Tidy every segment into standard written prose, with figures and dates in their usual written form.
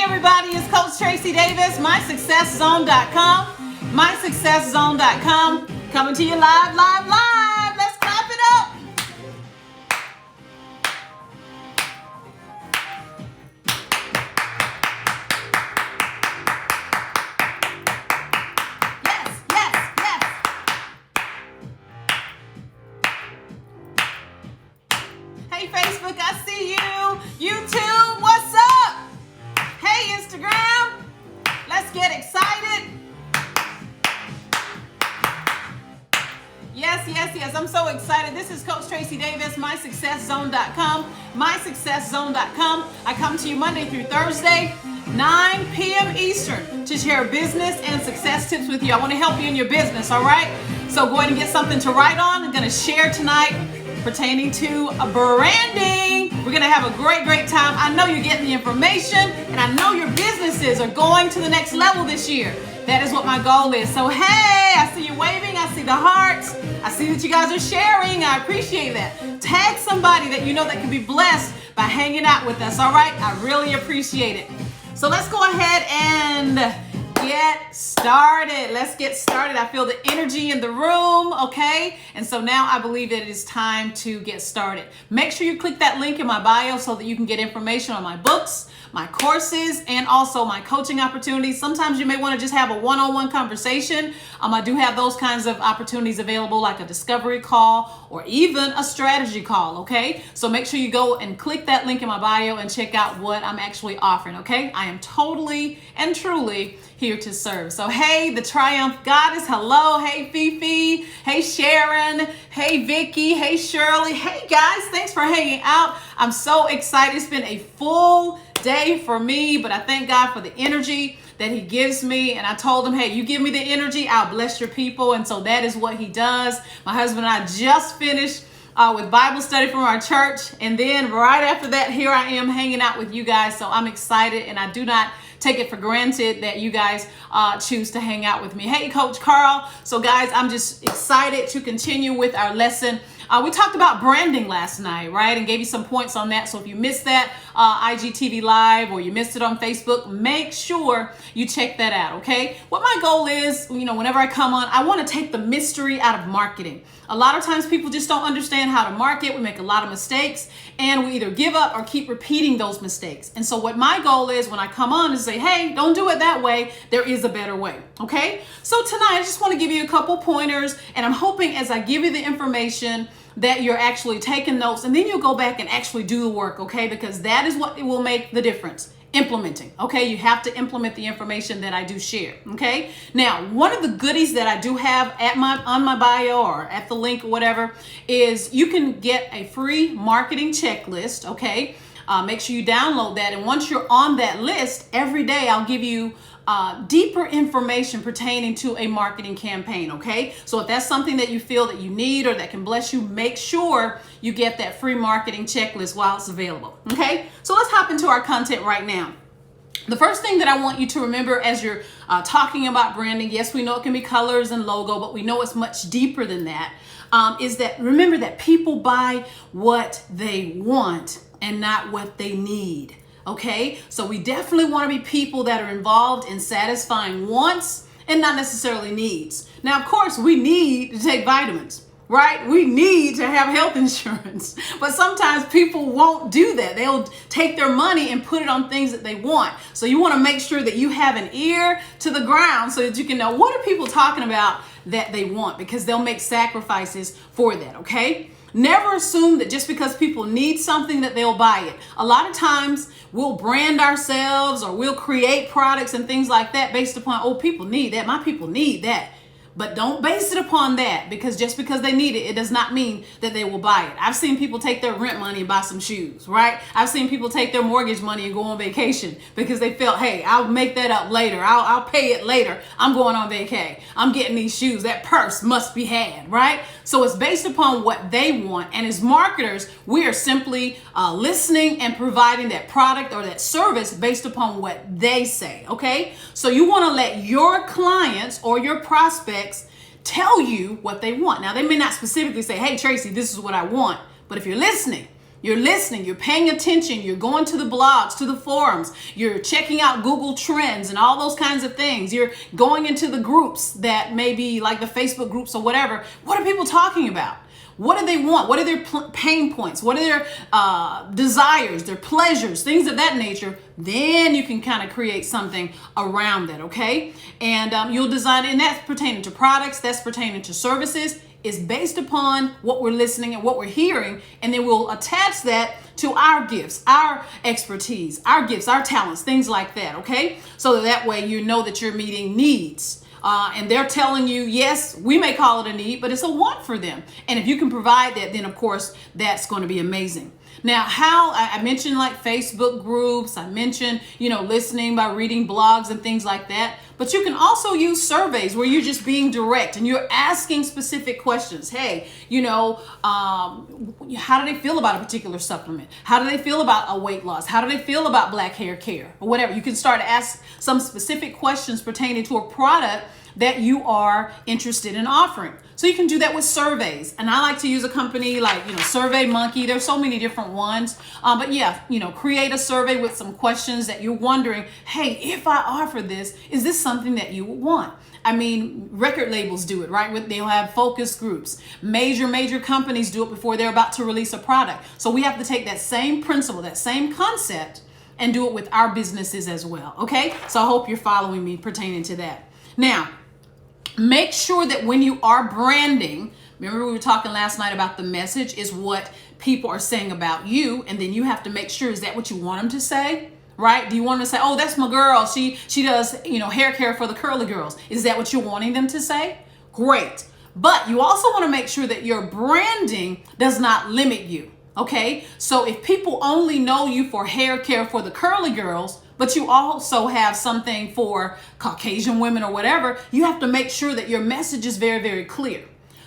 Hey everybody, it's Coach Tracy Davis, MySuccessZone.com, MySuccessZone.com, coming to you live. Let's clap it up. Yes. Hey Facebook, I see you. YouTube, what's up? Hey Instagram, let's get excited. Yes. I'm so excited. This is Coach Tracy Davis, MySuccessZone.com, MySuccessZone.com. I come to you Monday through Thursday, 9 p.m. Eastern, to share business and success tips with you. I want to help you in your business, all right? So go ahead and get something to write on. I'm going to share tonight pertaining to branding. We're going to have a great time. I know you're getting the information, and I know your businesses are going to the next level this year. That is what my goal is. So, hey, I see you waving. I see the hearts. I see that you guys are sharing. I appreciate that. Tag somebody that you know that can be blessed by hanging out with us, all right? I really appreciate it. So let's go ahead and get started. Let's get started. I feel the energy in the room, okay? And so now I believe that it is time to get started. Make sure you click that link in my bio so that you can get information on my books, my courses, and also my coaching opportunities. Sometimes you may want to just have a one-on-one conversation. I do have those kinds of opportunities available, like a discovery call or even a strategy call, okay? So make sure you go and click that link in my bio and check out what I'm actually offering, okay? I am totally and truly here to serve. So hey, the Triumph Goddess, hello. Hey Fifi, hey Sharon, hey Vicky, hey Shirley. Hey guys, thanks for hanging out. I'm so excited. It's been a full day for me, but I thank God for the energy that he gives me. And I told him, hey, you give me the energy, I'll bless your people. And so that is what he does. My husband and I just finished with Bible study from our church. And then right after that, here I am hanging out with you guys. So I'm excited, and I do not take it for granted that you guys choose to hang out with me. Hey, Coach Carl. So guys, I'm just excited to continue with our lesson. We talked about branding last night, right? And gave you some points on that. So if you missed that IGTV Live, or you missed it on Facebook, make sure you check that out, okay? What my goal is, whenever I come on, I want to take the mystery out of marketing. A lot of times people just don't understand how to market. We make a lot of mistakes, and we either give up or keep repeating those mistakes. And so what my goal is when I come on is say, hey, don't do it that way. There is a better way, okay? So tonight, I just want to give you a couple pointers, and I'm hoping as I give you the information that you're actually taking notes, and then you'll go back and actually do the work, okay? Because that is what will make the difference. Implementing, okay? You have to implement the information that I do share, okay? Now, one of the goodies that I do have on my bio or at the link or whatever is you can get a free marketing checklist, okay? Make sure you download that, and once you're on that list, every day I'll give you deeper information pertaining to a marketing campaign, okay? So if that's something that you feel that you need or that can bless you, make sure you get that free marketing checklist while it's available, okay? So let's hop into our content right now. The first thing that I want you to remember as you're talking about branding, yes, we know it can be colors and logo, but we know it's much deeper than that, is that remember that people buy what they want and not what they need. Okay, so we definitely want to be people that are involved in satisfying wants and not necessarily needs. Now, of course, we need to take vitamins, right? We need to have health insurance, but sometimes people won't do that. They'll take their money and put it on things that they want. So you want to make sure that you have an ear to the ground so that you can know what are people talking about that they want, because they'll make sacrifices for that, okay? Never assume that just because people need something that they'll buy it. A lot of times we'll brand ourselves or we'll create products and things like that based upon, oh, people need that. My people need that. But don't base it upon that, because just because they need it, it does not mean that they will buy it. I've seen people take their rent money and buy some shoes, right? I've seen people take their mortgage money and go on vacation because they felt, hey, I'll make that up later. I'll pay it later. I'm going on vacay. I'm getting these shoes. That purse must be had, right? So it's based upon what they want. And as marketers, we are simply listening and providing that product or that service based upon what they say, okay? So you want to let your clients or your prospects tell you what they want. Now, they may not specifically say, hey, Tracy, this is what I want. But if you're listening, You're listening, you're paying attention, you're going to the blogs, to the forums, you're checking out Google Trends and all those kinds of things. You're going into the groups that may be like the Facebook groups or whatever. What are people talking about? What do they want? What are their pain points? What are their desires, their pleasures, things of that nature? Then you can kind of create something around that, okay? And you'll design, and that's pertaining to products, that's pertaining to services. Is based upon what we're listening and what we're hearing, and then we'll attach that to our gifts, our expertise, our gifts, our talents, things like that, okay? So that way you know that you're meeting needs. And they're telling you, yes, we may call it a need, but it's a want for them. And if you can provide that, then of course, that's going to be amazing. Now, how I mentioned like Facebook groups, I mentioned, listening by reading blogs and things like that. But you can also use surveys where you're just being direct and you're asking specific questions. Hey, how do they feel about a particular supplement? How do they feel about a weight loss? How do they feel about black hair care or whatever? You can start to ask some specific questions pertaining to a product that you are interested in offering. So you can do that with surveys. And I like to use a company like, SurveyMonkey. There's so many different ones. But yeah, create a survey with some questions that you're wondering, hey, if I offer this, is this something that you would want? I mean, record labels do it, right? They'll have focus groups. Major companies do it before they're about to release a product. So we have to take that same principle, that same concept, and do it with our businesses as well. Okay? So I hope you're following me pertaining to that. Now, make sure that when you are branding, remember we were talking last night about the message is what people are saying about you, and then you have to make sure, is that what you want them to say? Right? Do you want them to say, oh, that's my girl, she does, hair care for the curly girls? Is that what you're wanting them to say? Great. But you also want to make sure that your branding does not limit you. Okay? So if people only know you for hair care for the curly girls, but you also have something for Caucasian women or whatever, you have to make sure that your message is very, very clear.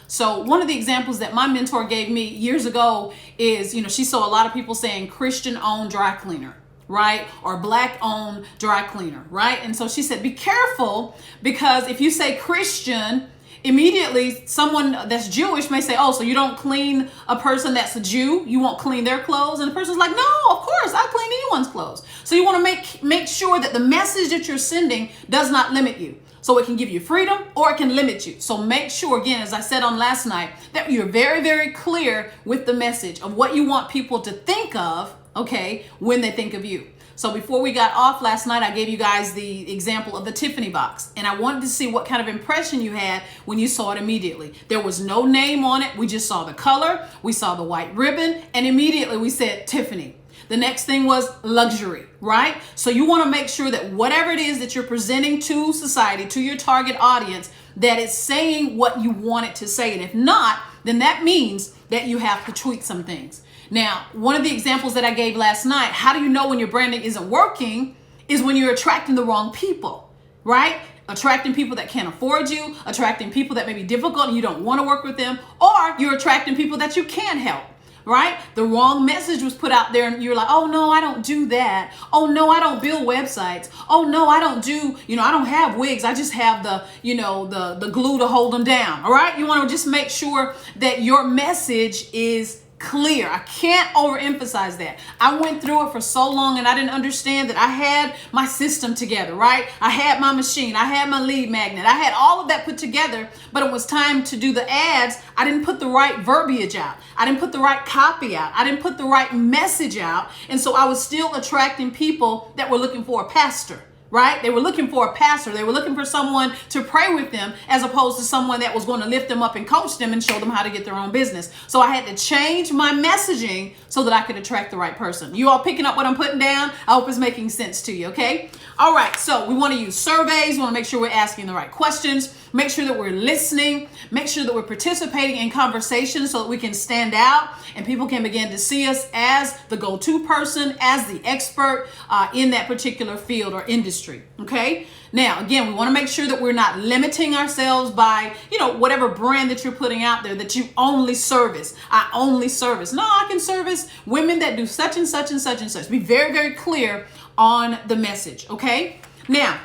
So one of the examples that my mentor gave me years ago is, she saw a lot of people saying Christian-owned dry cleaner, right? Or Black-owned dry cleaner, right? And so she said, be careful, because if you say Christian, immediately someone that's Jewish may say, oh, so you don't clean a person that's a Jew? You won't clean their clothes? And the person's like, no, of course, I clean anyone's clothes. So you want to make sure that the message that you're sending does not limit you. So it can give you freedom or it can limit you. So make sure, again, as I said on last night, that you're very, very clear with the message of what you want people to think of, okay, when they think of you. So before we got off last night, I gave you guys the example of the Tiffany box, and I wanted to see what kind of impression you had when you saw it immediately. There was no name on it. We just saw the color, we saw the white ribbon, and immediately we said Tiffany. The next thing was luxury, right? So you want to make sure that whatever it is that you're presenting to society, to your target audience, that it's saying what you want it to say. And if not, then that means that you have to tweak some things. Now, one of the examples that I gave last night, how do you know when your branding isn't working, is when you're attracting the wrong people, right? Attracting people that can't afford you, attracting people that may be difficult and you don't want to work with them, or you're attracting people that you can't help, right? The wrong message was put out there and you're like, oh no, I don't do that. Oh no, I don't build websites. Oh no, I don't do, I don't have wigs. I just have the, the glue to hold them down. All right. You want to just make sure that your message is clear. I can't overemphasize that. I went through it for so long and I didn't understand that I had my system together, right? I had my machine. I had my lead magnet. I had all of that put together, but it was time to do the ads. I didn't put the right verbiage out. I didn't put the right copy out. I didn't put the right message out. And so I was still attracting people that were looking for a pastor. Right? They were looking for a pastor. They were looking for someone to pray with them, as opposed to someone that was going to lift them up and coach them and show them how to get their own business. So I had to change my messaging so that I could attract the right person. You all picking up what I'm putting down? I hope it's making sense to you, okay? All right, so we want to use surveys. We want to make sure we're asking the right questions. Make sure that we're listening. Make sure that we're participating in conversations so that we can stand out and people can begin to see us as the go-to person, as the expert in that particular field or industry. Okay. Now, again, we want to make sure that we're not limiting ourselves by, whatever brand that you're putting out there, that you only service. I only service. No, I can service women that do such and such and such and such. Be very, very clear on the message. Okay. Now,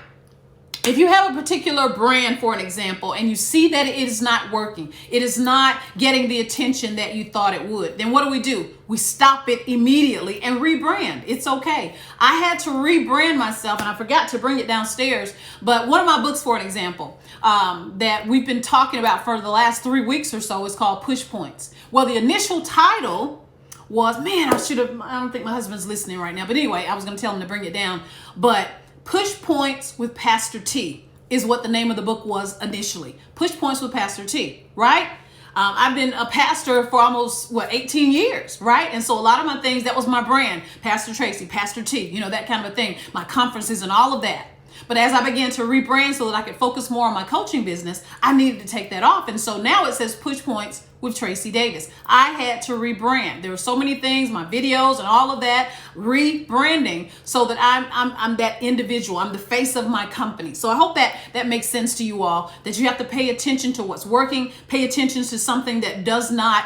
If you have a particular brand, for an example, and you see that it is not working, it is not getting the attention that you thought it would, then what do? We stop it immediately and rebrand. It's okay. I had to rebrand myself, and I forgot to bring it downstairs, but one of my books, for an example, that we've been talking about for the last 3 weeks or so is called Push Points. Well, the initial title was, man, I don't think my husband's listening right now, but anyway, I was going to tell him to bring it down, but Push Points with Pastor T is what the name of the book was initially. Push Points with Pastor T, right? I've been a pastor for almost, 18 years, right? And so a lot of my things, that was my brand, Pastor Tracy, Pastor T, that kind of a thing, my conferences and all of that. But as I began to rebrand so that I could focus more on my coaching business, I needed to take that off. And so now it says Push Points with Tracy Davis. I had to rebrand. There were so many things, my videos and all of that, rebranding so that I'm that individual. I'm the face of my company. So I hope that makes sense to you all, that you have to pay attention to what's working, pay attention to something that does not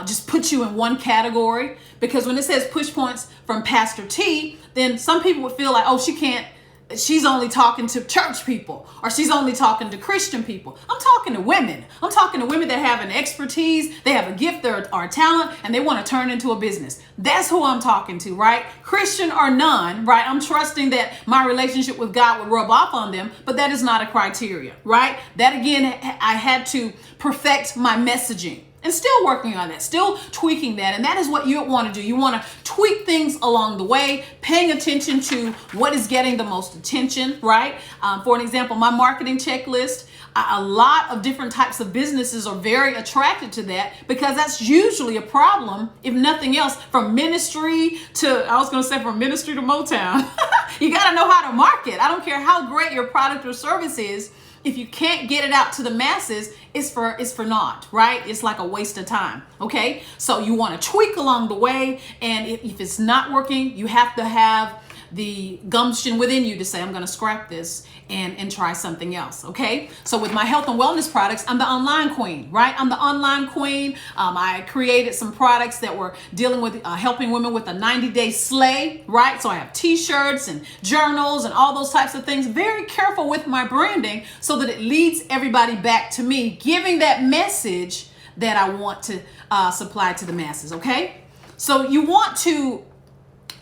just put you in one category. Because when it says Push Points from Pastor T, then some people would feel like, oh, she's only talking to church people, or she's only talking to Christian people. I'm talking to women. I'm talking to women that have an expertise, they have a gift or a talent, and they want to turn into a business. That's who I'm talking to, right? Christian or none, right? I'm trusting that my relationship with God would rub off on them, but that is not a criteria, right? That again, I had to perfect my messaging. And still working on that, still tweaking that. And that is what you want to do. You want to tweak things along the way, paying attention to what is getting the most attention, right? For an example, my marketing checklist, a lot of different types of businesses are very attracted to that, because that's usually a problem, if nothing else, from ministry to Motown. You got to know how to market. I don't care how great your product or service is. If you can't get it out to the masses, it's for naught, right? It's like a waste of time, okay? So you want to tweak along the way, and if it's not working, you have to have the gumption within you to say, I'm going to scrap this and try something else, okay? So with my health and wellness products, I'm the online queen, right? I'm the online queen. I created some products that were dealing with helping women with a 90-day slay, right? So I have t-shirts and journals and all those types of things. Very careful with my branding so that it leads everybody back to me, giving that message that I want to supply to the masses, okay? So you want to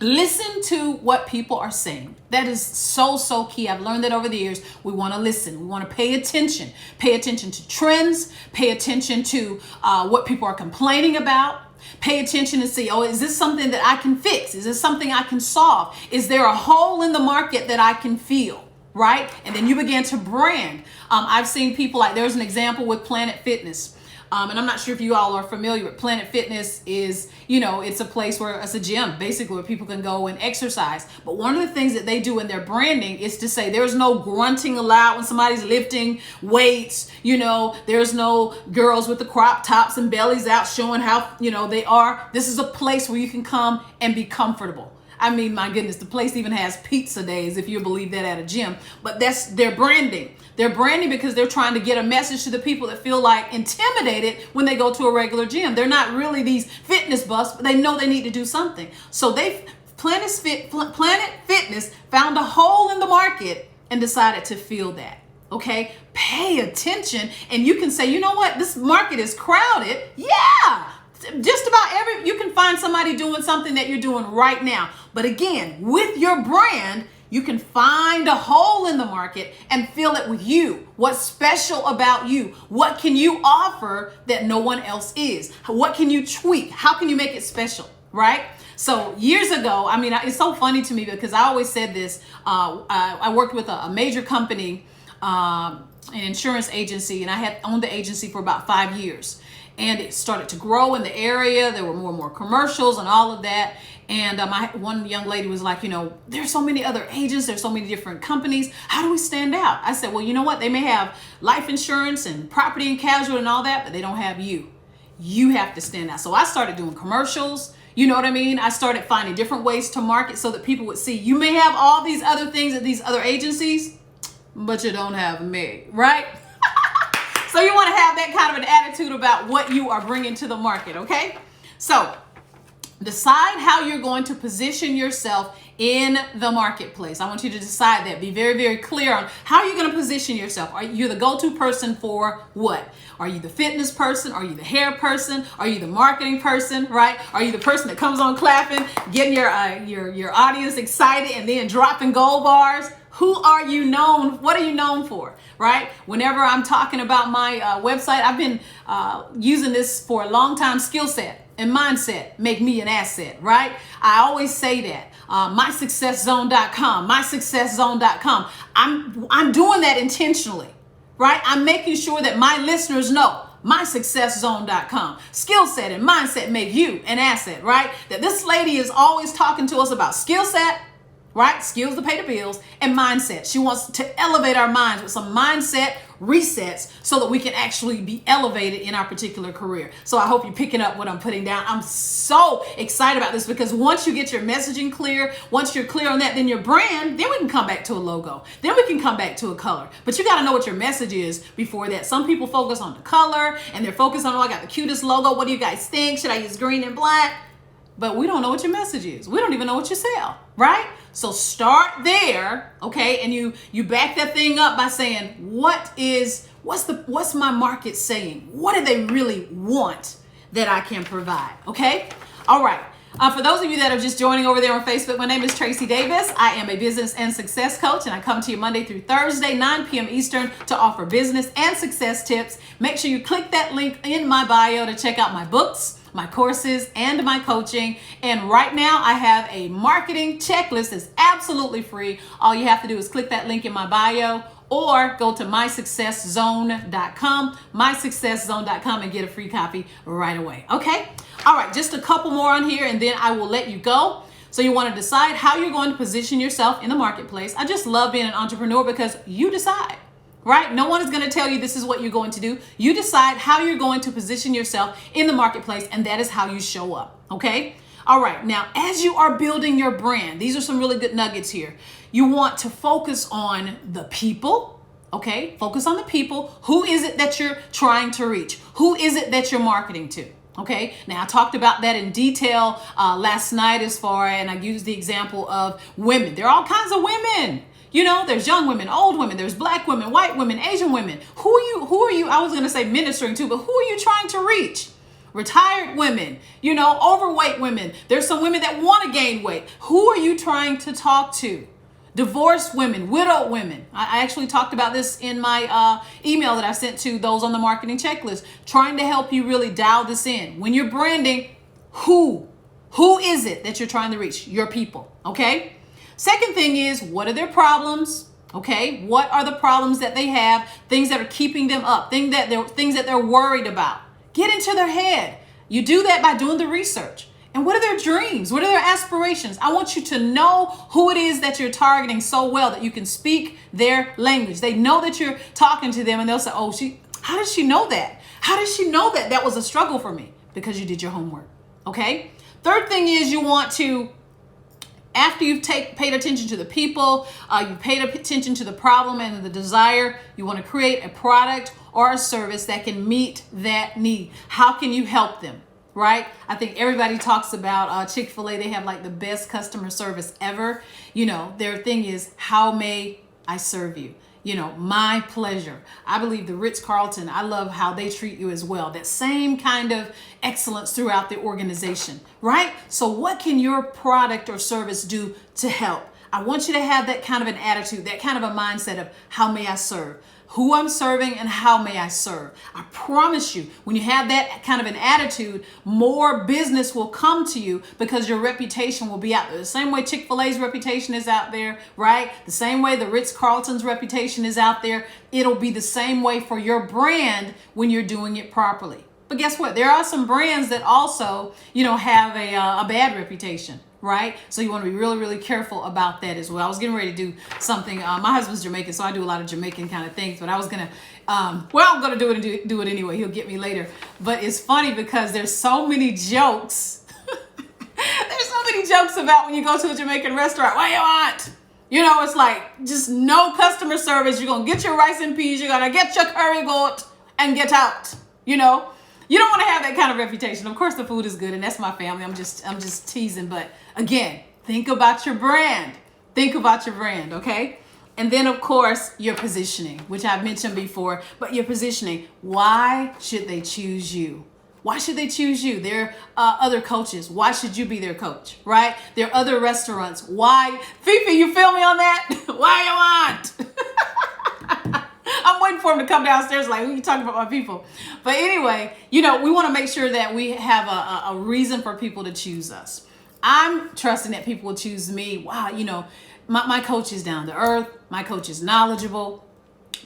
listen to what people are saying. That is so key. I've learned that over the years. We want to listen. We want to pay attention. Pay attention to trends. Pay attention to what people are complaining about. Pay attention and see, oh, is this something that I can fix? Is this something I can solve? Is there a hole in the market that I can fill? Right? And then you begin to brand. I've seen people, like there's an example with Planet Fitness. And I'm not sure if you all are familiar with Planet Fitness. Is, it's a place where it's a gym, basically, where people can go and exercise. But one of the things that they do in their branding is to say there's no grunting allowed when somebody's lifting weights. There's no girls with the crop tops and bellies out showing how, they are. This is a place where you can come and be comfortable. I mean, my goodness, the place even has pizza days, if you believe that, at a gym. But that's their branding. They're branding because they're trying to get a message to the people that feel like intimidated when they go to a regular gym. They're not really these fitness buffs, but they know they need to do something. So Planet Fitness found a hole in the market and decided to fill that. Okay, pay attention, and you can say, you know what, this market is crowded. Yeah. Just about you can find somebody doing something that you're doing right now. But again, with your brand, you can find a hole in the market and fill it with you. What's special about you? What can you offer that no one else is? What can you tweak? How can you make it special, right? So years ago, it's so funny to me because I always said this. I worked with a major company, an insurance agency, and I had owned the agency for about 5 years. And it started to grow in the area. There were more and more commercials and all of that. And one young lady was like, there's so many other agents. There's so many different companies. How do we stand out? I said, well, you know what? They may have life insurance and property and casualty and all that, but they don't have you. You have to stand out. So I started doing commercials. You know what I mean? I started finding different ways to market so that people would see, you may have all these other things at these other agencies, but you don't have me, right? So you want to have that kind of an attitude about what you are bringing to the market, okay? So Decide how you're going to position yourself in the marketplace. I want you to decide that. Be very, very clear on how you're going to position yourself. Are you the go-to person for what? Are you the fitness person? Are you the hair person? Are you the marketing person, right? Are you the person that comes on clapping, getting your audience excited and then dropping gold bars? Who are you known? What are you known for, right? Whenever I'm talking about my website, I've been using this for a long time. Skill set and mindset make me an asset, right? I always say that. MySuccessZone.com, MySuccessZone.com. I'm doing that intentionally, right? I'm making sure that my listeners know MySuccessZone.com. Skill set and mindset make you an asset, right? That this lady is always talking to us about skill set, right? Skills to pay the bills, and mindset. She wants to elevate our minds with some mindset resets so that we can actually be elevated in our particular career. So I hope you're picking up what I'm putting down. I'm so excited about this because once you get your messaging clear, once you're clear on that, then your brand, then we can come back to a logo. Then we can come back to a color. But you got to know what your message is before that. Some people focus on the color and they're focused on, oh, I got the cutest logo. What do you guys think? Should I use green and black? But we don't know what your message is. We don't even know what you sell, right? So start there, okay? And you back that thing up by saying, what's my market saying? What do they really want that I can provide, okay? All right. For those of you that are just joining over there on Facebook, my name is Tracy Davis. I am a business and success coach, and I come to you Monday through Thursday, 9 p.m. Eastern, to offer business and success tips. Make sure you click that link in my bio to check out my books, my courses, and my coaching. And right now I have a marketing checklist that's absolutely free. All you have to do is click that link in my bio or go to MySuccessZone.com, MySuccessZone.com, and get a free copy right away. Okay? All right, just a couple more on here and then I will let you go. So you want to decide how you're going to position yourself in the marketplace. I just love being an entrepreneur because you decide. Right? No one is going to tell you this is what you're going to do. You decide how you're going to position yourself in the marketplace, and that is how you show up. Okay? All right. Now, as you are building your brand, these are some really good nuggets here. You want to focus on the people. Okay? Focus on the people. Who is it that you're trying to reach? Who is it that you're marketing to? Okay. Now I talked about that in detail last night and I used the example of women. There are all kinds of women. You know, there's young women, old women, there's black women, white women, Asian women. Who are you, I was going to say ministering to, but who are you trying to reach? Retired women, you know, overweight women. There's some women that want to gain weight. Who are you trying to talk to? Divorced women, widowed women. I actually talked about this in my email that I sent to those on the marketing checklist, trying to help you really dial this in. When you're branding, who is it that you're trying to reach? Your people, okay? Second thing is, what are their problems? Okay, what are the problems that they have? Things that are keeping them up, things that they're worried about. Get into their head. You do that by doing the research. And what are their dreams? What are their aspirations? I want you to know who it is that you're targeting so well that you can speak their language. They know that you're talking to them and they'll say, oh, how does she know that? How does she know that? That was a struggle for me. Because you did your homework. Okay. Third thing is you want to, after you've paid attention to the people, you've paid attention to the problem and the desire, you want to create a product or a service that can meet that need. How can you help them, right? I think everybody talks about Chick-fil-A. They have like the best customer service ever. You know, their thing is, how may I serve you? You know, my pleasure. I believe the Ritz-Carlton, I love how they treat you as well. That same kind of excellence throughout the organization, right? So what can your product or service do to help? I want you to have that kind of an attitude, that kind of a mindset of how may I serve? Who I'm serving and how may I serve? I promise you, when you have that kind of an attitude, more business will come to you because your reputation will be out there. The same way Chick-fil-A's reputation is out there, right? The same way the Ritz-Carlton's reputation is out there. It'll be the same way for your brand when you're doing it properly. But guess what? There are some brands that also, you know, have a bad reputation. Right? So you want to be really, really careful about that as well. I was getting ready to do something. My husband's Jamaican, so I do a lot of Jamaican kind of things. But I was going to, I'm going to do it and do it anyway. He'll get me later. But it's funny because there's so many jokes. There's so many jokes about when you go to a Jamaican restaurant. What do you want? You know, it's like just no customer service. You're going to get your rice and peas. You're going to get your curry goat and get out. You know, You don't want to have that kind of reputation. Of course, the food is good, and that's my family. I'm just teasing. But again, think about your brand. Think about your brand, okay? And then, of course, your positioning, which I've mentioned before. But your positioning, why should they choose you? Why should they choose you? There are other coaches. Why should you be their coach, right? There are other restaurants. Why? Fifi, you feel me on that? Why you want? I'm waiting for him to come downstairs like, who you talking about, my people? But anyway, we want to make sure that we have a reason for people to choose us. I'm trusting that people will choose me. Wow, my coach is down to earth. My coach is knowledgeable.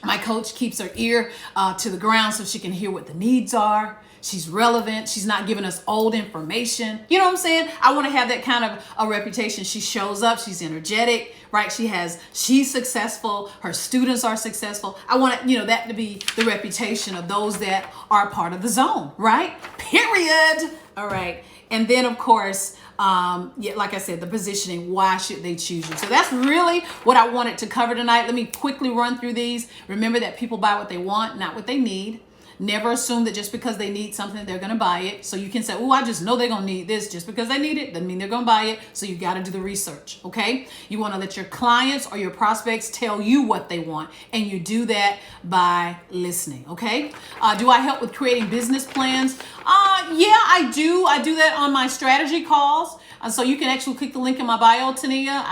My coach keeps her ear to the ground so she can hear what the needs are. She's relevant. She's not giving us old information. You know what I'm saying? I want to have that kind of a reputation. She shows up. She's energetic, right? She's successful. Her students are successful. I want that to be the reputation of those that are part of the zone, right? Period. All right. And then, of course, like I said, the positioning, why should they choose you? So that's really what I wanted to cover tonight. Let me quickly run through these. Remember that people buy what they want, not what they need. Never assume that just because they need something, they're going to buy it. So you can say, oh, I just know they're going to need this. Just because they need it doesn't mean they're going to buy it. So you got to do the research, okay? You want to let your clients or your prospects tell you what they want. And you do that by listening, okay? Do I help with creating business plans? Yeah, I do. I do that on my strategy calls. So you can actually click the link in my bio, Tanya.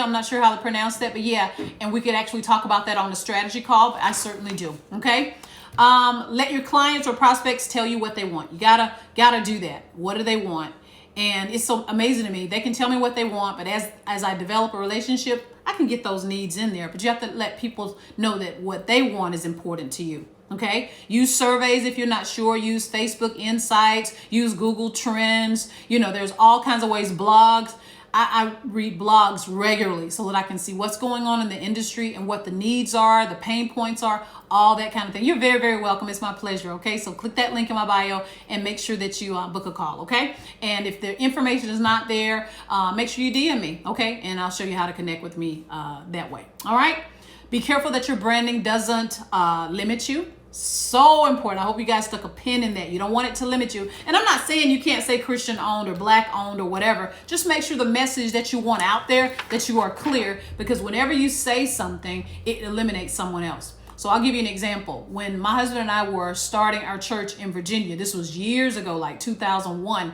I'm not sure how to pronounce that, but yeah. And we could actually talk about that on the strategy call. But I certainly do, okay? Let your clients or prospects tell you what they want. You gotta do that. What do they want? And it's so amazing to me. They can tell me what they want, but as I develop a relationship, I can get those needs in there. But you have to let people know that what they want is important to you. Okay? Use surveys if you're not sure. Use Facebook Insights. Use Google Trends. There's all kinds of ways. Blogs. I read blogs regularly so that I can see what's going on in the industry and what the needs are, the pain points are, all that kind of thing. You're very, very welcome. It's my pleasure. Okay, so click that link in my bio and make sure that you book a call. Okay, and if the information is not there, make sure you DM me. Okay, and I'll show you how to connect with me that way. All right. Be careful that your branding doesn't limit you. So important. I hope you guys stuck a pin in that. You don't want it to limit you. And I'm not saying you can't say Christian owned or black owned or whatever. Just make sure the message that you want out there, that you are clear, because whenever you say something, it eliminates someone else. So I'll give you an example. When my husband and I were starting our church in Virginia, this was years ago, like 2001.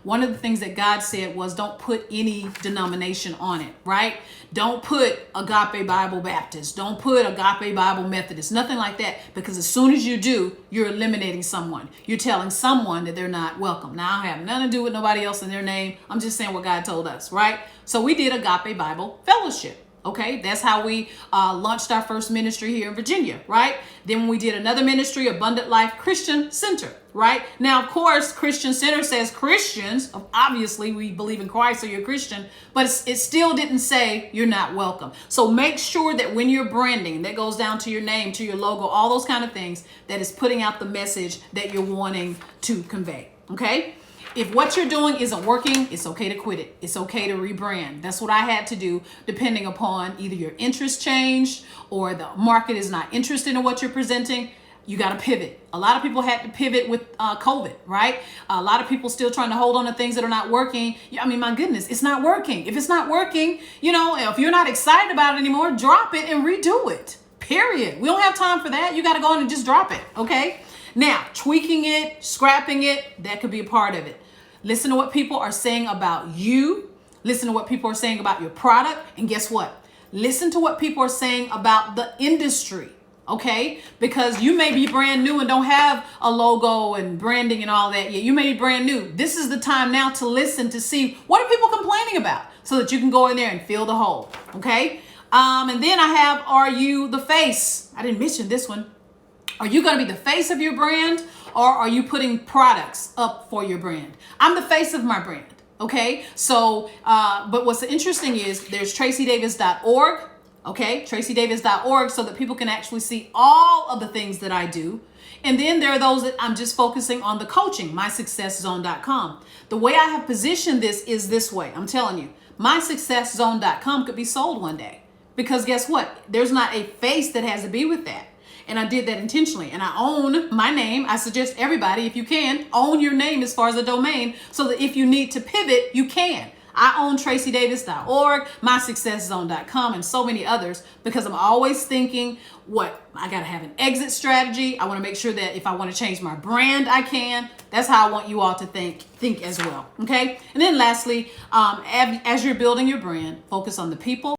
One of the things that God said was don't put any denomination on it, right? Don't put Agape Bible Baptist. Don't put Agape Bible Methodist. Nothing like that. Because as soon as you do, you're eliminating someone. You're telling someone that they're not welcome. Now, I have nothing to do with nobody else in their name. I'm just saying what God told us, right? So we did Agape Bible Fellowship. Okay, that's how we launched our first ministry here in Virginia, right? Then we did another ministry, Abundant Life Christian Center, right? Now, of course, Christian Center says Christians. Obviously, we believe in Christ, so you're a Christian, but it still didn't say you're not welcome. So make sure that when you're branding, that goes down to your name, to your logo, all those kind of things, that is putting out the message that you're wanting to convey, okay? If what you're doing isn't working, it's okay to quit it. It's okay to rebrand. That's what I had to do, depending upon either your interest changed or the market is not interested in what you're presenting. You got to pivot. A lot of people had to pivot with COVID, right? A lot of people still trying to hold on to things that are not working. I mean, my goodness, it's not working. If it's not working, if you're not excited about it anymore, drop it and redo it. Period. We don't have time for that. You got to go in and just drop it, okay? Now, tweaking it, scrapping it, that could be a part of it. Listen to what people are saying about you. Listen to what people are saying about your product. And guess what? Listen to what people are saying about the industry, okay? Because you may be brand new and don't have a logo and branding and all that yet. You may be brand new. This is the time now to listen to see what are people complaining about so that you can go in there and fill the hole, okay? And then I have, are you the face? I didn't mention this one. Are you going to be the face of your brand, or are you putting products up for your brand? I'm the face of my brand, okay? So, but what's interesting is there's tracydavis.org, okay? tracydavis.org, so that people can actually see all of the things that I do. And then there are those that I'm just focusing on the coaching, mysuccesszone.com. The way I have positioned this is this way. I'm telling you, mysuccesszone.com could be sold one day. Because guess what? There's not a face that has to be with that. And I did that intentionally. And I own my name. I suggest everybody, if you can, own your name as far as a domain so that if you need to pivot, you can. I own TracyDavis.org, MySuccessZone.com, and so many others because I'm always thinking, I got to have an exit strategy. I want to make sure that if I want to change my brand, I can. That's how I want you all to think as well. Okay. And then lastly, as you're building your brand, focus on the people.